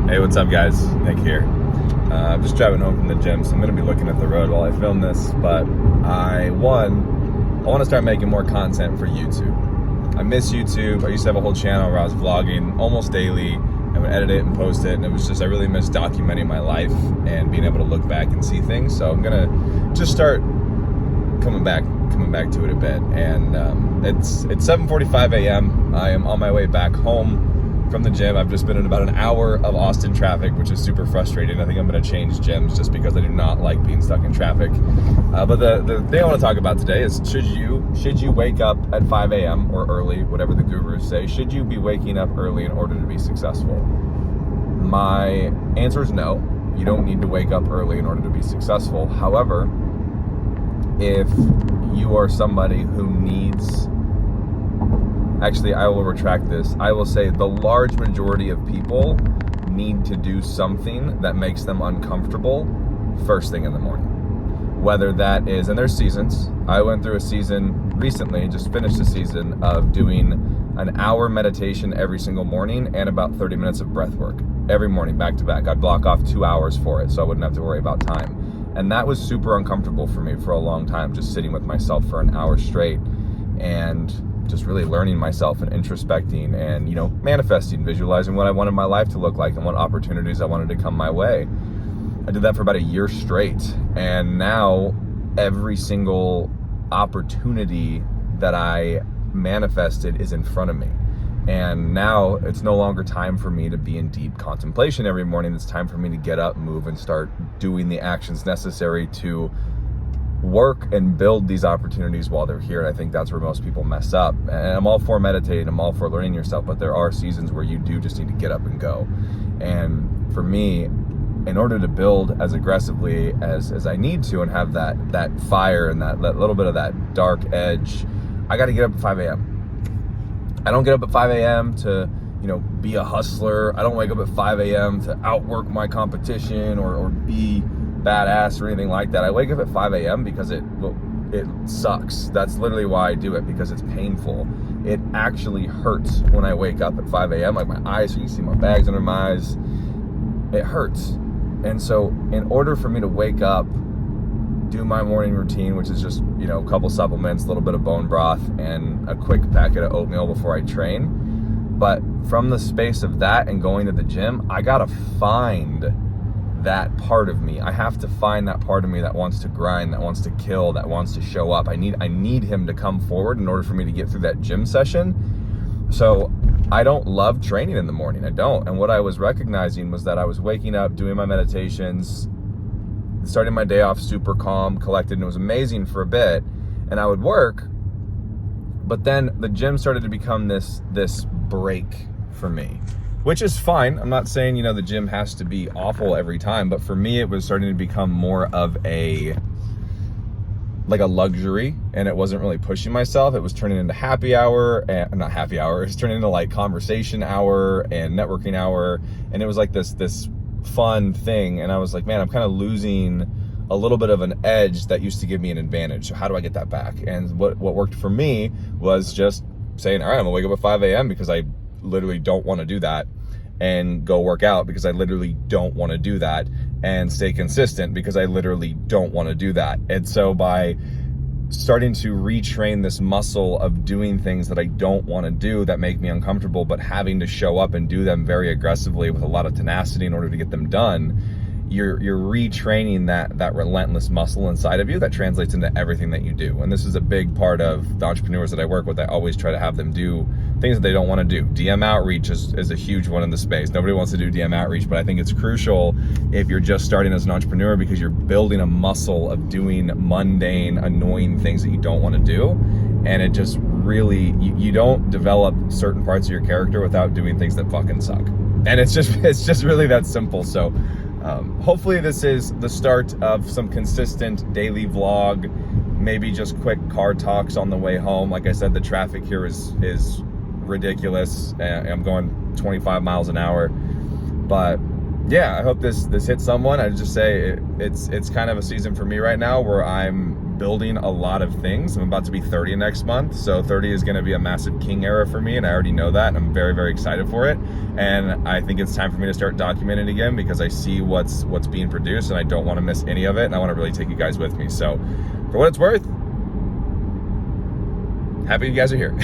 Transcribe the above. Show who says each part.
Speaker 1: Hey, what's up, guys? Nick here. I'm just driving home from the gym, so I'm going to be looking at the road while I film this, but I want to start making more content for YouTube. I miss YouTube. I used to have a whole channel where I was vlogging almost daily. I would edit it and post it, and it was just, I really miss documenting my life and being able to look back and see things. So I'm going to just start coming back to it a bit. And it's 7:45 a.m. I am on my way back home from the gym. I've just been in about an hour of Austin traffic, which is super frustrating. I think I'm going to change gyms just because I do not like being stuck in traffic. But the thing I want to talk about today is should you wake up at 5 a.m. or early, whatever the gurus say? Should you be waking up early in order to be successful? My answer is no. You don't need to wake up early in order to be successful. However, if you are somebody who needs... Actually, I will retract this. I will say the large majority of people need to do something that makes them uncomfortable first thing in the morning. Whether that is, and there's seasons. I went through a season recently, just finished a season of doing an hour meditation every single morning and about 30 minutes of breath work every morning back to back. I'd block off 2 hours for it so I wouldn't have to worry about time. And that was super uncomfortable for me for a long time, just sitting with myself for an hour straight and just really learning myself and introspecting and, manifesting, visualizing what I wanted my life to look like and what opportunities I wanted to come my way. I did that for about a year straight. And now every single opportunity that I manifested is in front of me. And now it's no longer time for me to be in deep contemplation every morning. It's time for me to get up, move, and start doing the actions necessary to work and build these opportunities while they're here. And I think that's where most people mess up. And I'm all for meditating, I'm all for learning yourself, but there are seasons where you do just need to get up and go. And for me, in order to build as aggressively as I need to and have that fire and that little bit of that dark edge, I got to get up at 5 a.m. I don't get up at 5 a.m. to be a hustler. I don't wake up at 5 a.m. to outwork my competition or be badass or anything like that. I wake up at 5 a.m. because it sucks. That's literally why I do it, because it's painful. It actually hurts when I wake up at 5 a.m. Like my eyes, so you see my bags under my eyes. It hurts. And so in order for me to wake up, do my morning routine, which is just, a couple supplements, a little bit of bone broth, and a quick packet of oatmeal before I train. But from the space of that and going to the gym, I gotta find that part of me. I have to find that part of me that wants to grind, that wants to kill, that wants to show up. I need him to come forward in order for me to get through that gym session. So I don't love training in the morning. I don't. And what I was recognizing was that I was waking up, doing my meditations, starting my day off super calm, collected, and it was amazing for a bit. And I would work, but then the gym started to become this break for me, which is fine. I'm not saying, the gym has to be awful every time, but for me, it was starting to become more of a luxury, and it wasn't really pushing myself. It was turning into happy hour, and not happy hour. It was turning into conversation hour and networking hour, and it was like this fun thing. And I was like, man, I'm kind of losing a little bit of an edge that used to give me an advantage. So how do I get that back? And what worked for me was just saying, all right, I'm gonna wake up at 5 a.m. because I literally don't want to do that, and go work out because I literally don't want to do that, and stay consistent because I literally don't want to do that. And so by starting to retrain this muscle of doing things that I don't want to do, that make me uncomfortable, but having to show up and do them very aggressively with a lot of tenacity in order to get them done, you're retraining that relentless muscle inside of you that translates into everything that you do. And this is a big part of the entrepreneurs that I work with. I always try to have them do things that they don't want to do. DM outreach is a huge one in the space. Nobody wants to do DM outreach, but I think it's crucial if you're just starting as an entrepreneur, because you're building a muscle of doing mundane, annoying things that you don't want to do. And it just really, you don't develop certain parts of your character without doing things that fucking suck. And it's just really that simple. So hopefully this is the start of some consistent daily vlog, maybe just quick car talks on the way home. Like I said, the traffic here is ridiculous. I'm going 25 miles an hour, but yeah, I hope this hits someone. I just say it's kind of a season for me right now where I'm building a lot of things. I'm about to be 30 next month, so 30 is going to be a massive king era for me, and I already know that, and I'm very, very excited for it. And I think it's time for me to start documenting again, because I see what's being produced, and I don't want to miss any of it, and I want to really take you guys with me. So for what it's worth, happy you guys are here.